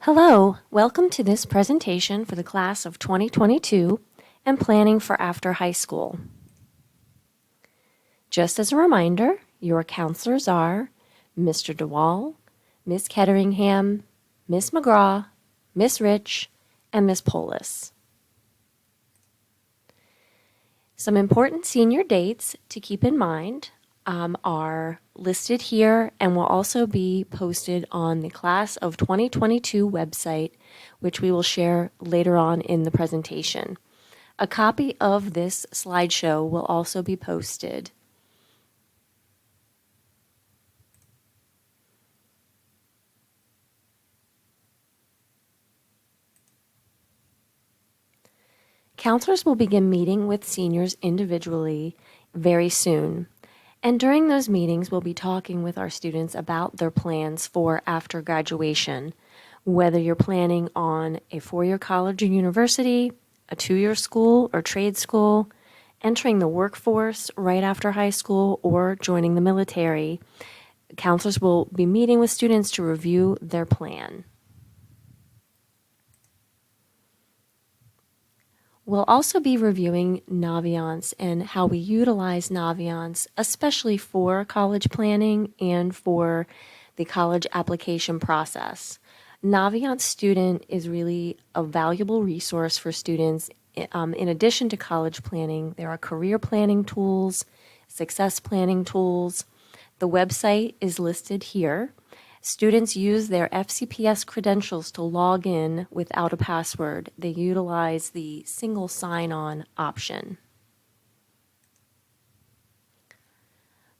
Hello, welcome to this presentation for the class of 2022 and planning for after high school. Just as a reminder, your counselors are Mr. DeWall, Ms. Ketteringham, Ms. McGraw, Ms. Rich, and Ms. Polis. Some important senior dates to keep in mind are listed here and will also be posted on the Class of 2022 website, which we will share later on in the presentation. A copy of this slideshow will also be posted. Counselors will begin meeting with seniors individually very soon. And during those meetings, we'll be talking with our students about their plans for after graduation, whether you're planning on a four-year college or university, a two-year school or trade school, entering the workforce right after high school, or joining the military. Counselors will be meeting with students to review their plan. We'll also be reviewing Naviance and how we utilize Naviance, especially for college planning and for the college application process. Naviance Student is really a valuable resource for students. In addition to college planning, there are career planning tools, success planning tools. The website is listed here. Students use their FCPS credentials to log in without a password. They utilize the single sign-on option.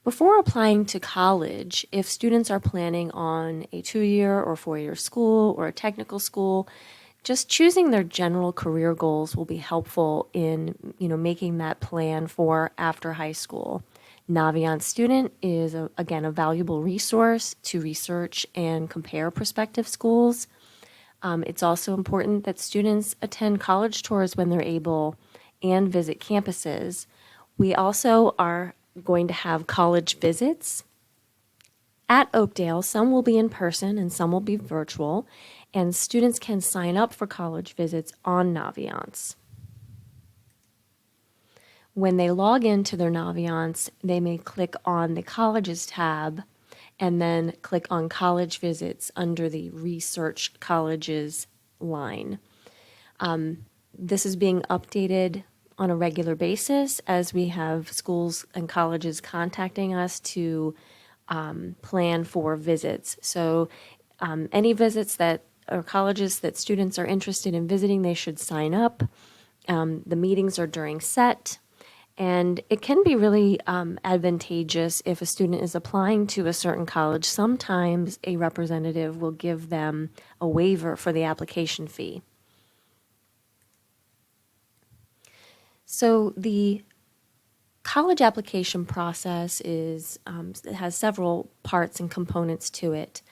Before applying to college, if students are planning on a two-year or four-year school or a technical school, just choosing their general career goals will be helpful in making that plan for after high school. Naviance Student is, again, a valuable resource to research and compare prospective schools. It's also important that students attend college tours when they're able and visit campuses. We also are going to have college visits at Oakdale. Some will be in person and some will be virtual, and students can sign up for college visits on Naviance. When they log into their Naviance, they may click on the Colleges tab and then click on College Visits under the Research Colleges line. This is being updated on a regular basis as we have schools and colleges contacting us to plan for visits. So any visits that or colleges that students are interested in visiting, they should sign up. The meetings are during set. And it can be really advantageous if a student is applying to a certain college. Sometimes a representative will give them a waiver for the application fee. So the college application process it has several parts and components to it.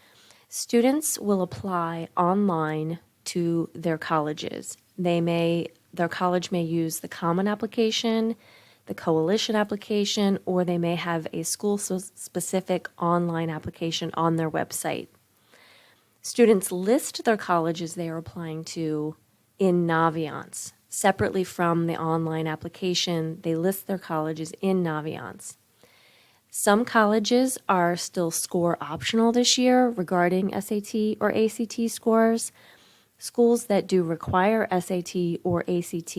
Students will apply online to their colleges. Their college may use the common application, the coalition application, or they may have a school-specific online application on their website. Students list their colleges they are applying to in Naviance. Separately from the online application, they list their colleges in Naviance. Some colleges are still score optional this year regarding SAT or ACT scores. Schools that do require SAT or ACT,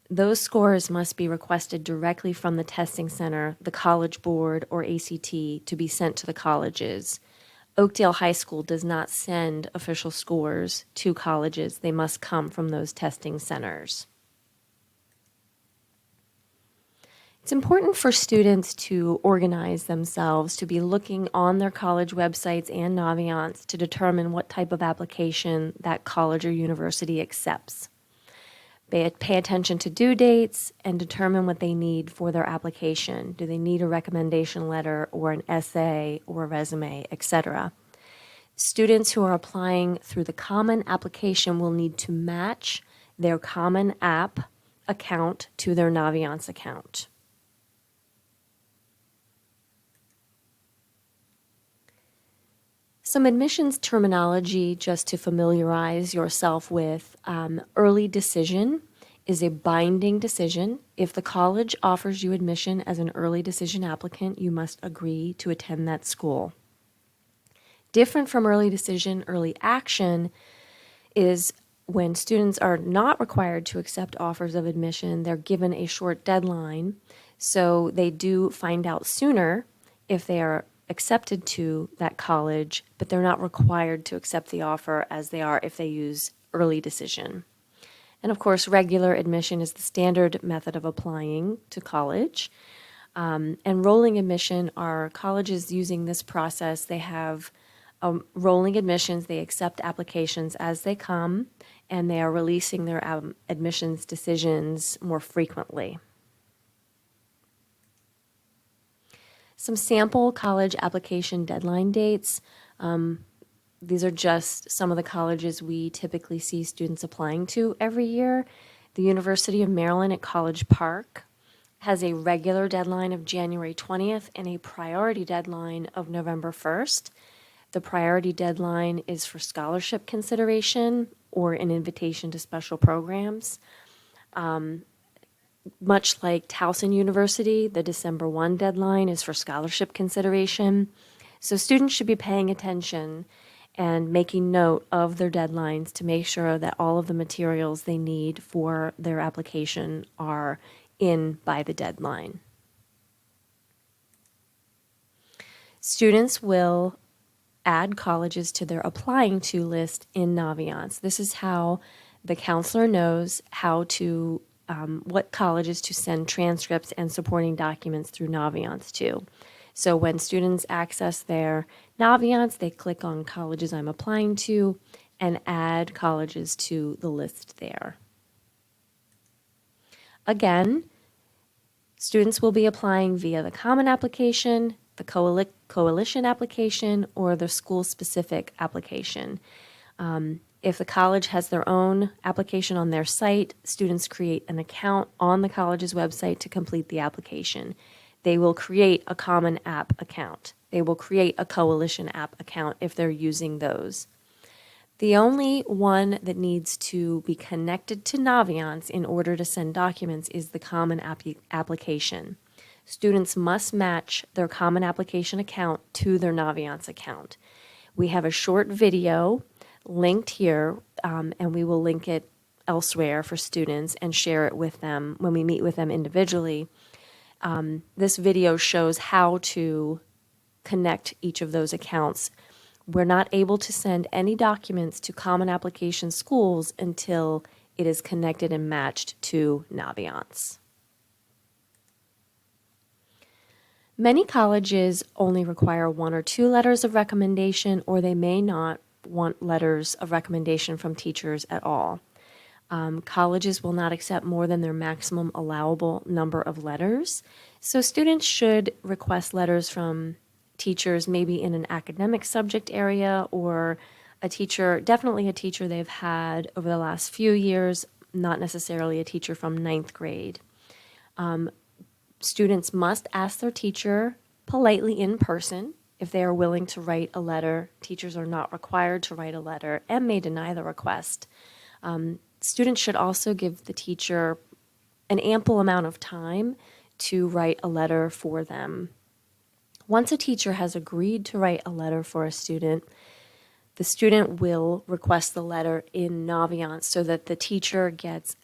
those scores must be requested directly from the testing center, the College Board, or ACT to be sent to the colleges. Oakdale High School does not send official scores to colleges. They must come from those testing centers. It's important for students to organize themselves, to be looking on their college websites and Naviance to determine what type of application that college or university accepts. Pay attention to due dates and determine what they need for their application. Do they need a recommendation letter or an essay or a resume, etc.? Students who are applying through the Common application will need to match their Common App account to their Naviance account. Some admissions terminology just to familiarize yourself with. Early decision is a binding decision. If the college offers you admission as an early decision applicant, you must agree to attend that school. Different from early decision, early action is when students are not required to accept offers of admission, they're given a short deadline. So they do find out sooner if they are accepted to that college, but they're not required to accept the offer as they are if they use early decision. And of course, regular admission is the standard method of applying to college. And rolling admission are colleges using this process. They have rolling admissions. They accept applications as they come, and they are releasing their admissions decisions more frequently. Some sample college application deadline dates. These are just some of the colleges we typically see students applying to every year. The University of Maryland at College Park has a regular deadline of January 20th and a priority deadline of November 1st. The priority deadline is for scholarship consideration or an invitation to special programs. Much like Towson University, the December 1 deadline is for scholarship consideration. So students should be paying attention and making note of their deadlines to make sure that all of the materials they need for their application are in by the deadline. Students will add colleges to their applying to list in Naviance. This is how the counselor knows how to what colleges to send transcripts and supporting documents through Naviance to. So when students access their Naviance, they click on colleges I'm applying to and add colleges to the list there. Again, students will be applying via the Common Application, the Coalition application, or the school-specific application. If the college has their own application on their site, students create an account on the college's website to complete the application. They will create a Common App account. They will create a Coalition App account if they're using those. The only one that needs to be connected to Naviance in order to send documents is the Common Application. Students must match their Common Application account to their Naviance account. We have a short video linked here, and we will link it elsewhere for students and share it with them when we meet with them individually. This video shows how to connect each of those accounts. We're not able to send any documents to Common Application schools until it is connected and matched to Naviance. Many colleges only require 1 or 2 letters of recommendation, or they may not want letters of recommendation from teachers at all. Colleges will not accept more than their maximum allowable number of letters. So students should request letters from teachers maybe in an academic subject area or a teacher, definitely a teacher they've had over the last few years, not necessarily a teacher from 9th grade. Students must ask their teacher politely in person if they are willing to write a letter. Teachers are not required to write a letter and may deny the request. Students should also give the teacher an ample amount of time to write a letter for them. Once a teacher has agreed to write a letter for a student, the student will request the letter in Naviance so that the teacher gets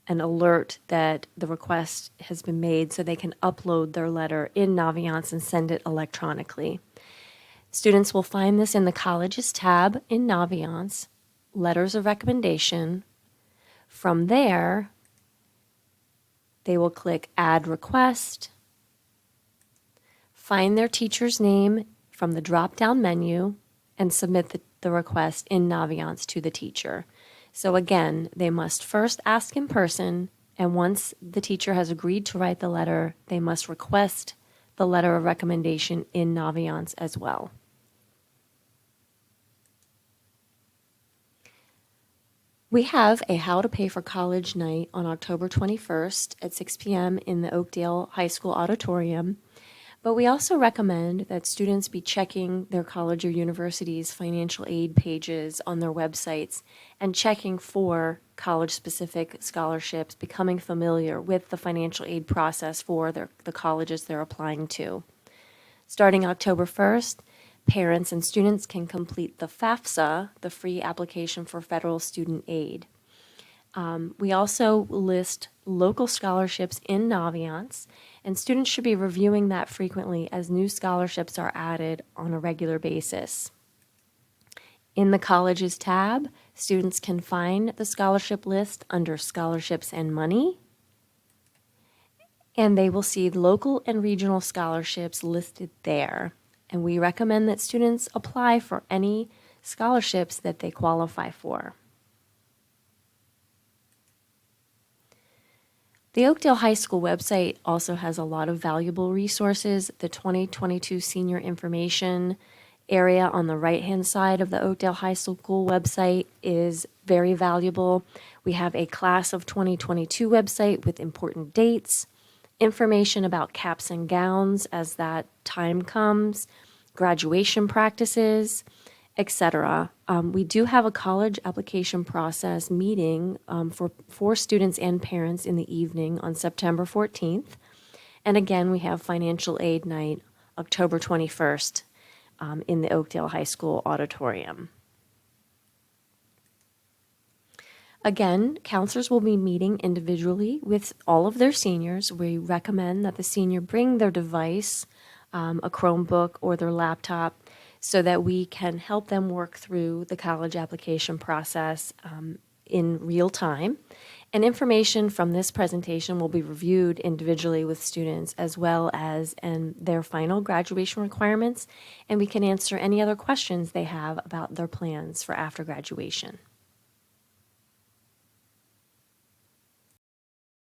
an alert that the request has been made so they can upload their letter in Naviance and send it electronically. Students will find this in the Colleges tab in Naviance, Letters of Recommendation. From there, they will click Add Request, find their teacher's name from the drop-down menu, and submit the request in Naviance to the teacher. So again, they must first ask in person, and once the teacher has agreed to write the letter, they must request the letter of recommendation in Naviance as well. We have a How to Pay for College night on October 21st at 6 p.m. in the Oakdale High School Auditorium. But we also recommend that students be checking their college or university's financial aid pages on their websites and checking for college-specific scholarships, becoming familiar with the financial aid process for the colleges they're applying to. Starting October 1st, parents and students can complete the FAFSA, the free application for federal student aid. We also list local scholarships in Naviance, and students should be reviewing that frequently as new scholarships are added on a regular basis. In the Colleges tab, students can find the scholarship list under Scholarships and Money, and they will see local and regional scholarships listed there. And we recommend that students apply for any scholarships that they qualify for. The Oakdale High School website also has a lot of valuable resources. The 2022 Senior Information area on the right-hand side of the Oakdale High School website is very valuable. We have a Class of 2022 website with important dates, information about caps and gowns as that time comes, graduation practices, etc. We do have a college application process meeting for students and parents in the evening on September 14th. And again, we have financial aid night October 21st in the Oakdale High School auditorium. Again, counselors will be meeting individually with all of their seniors. We recommend that the senior bring their device, a Chromebook or their laptop, so that we can help them work through the college application process in real time. And information from this presentation will be reviewed individually with students as well as their final graduation requirements, and we can answer any other questions they have about their plans for after graduation.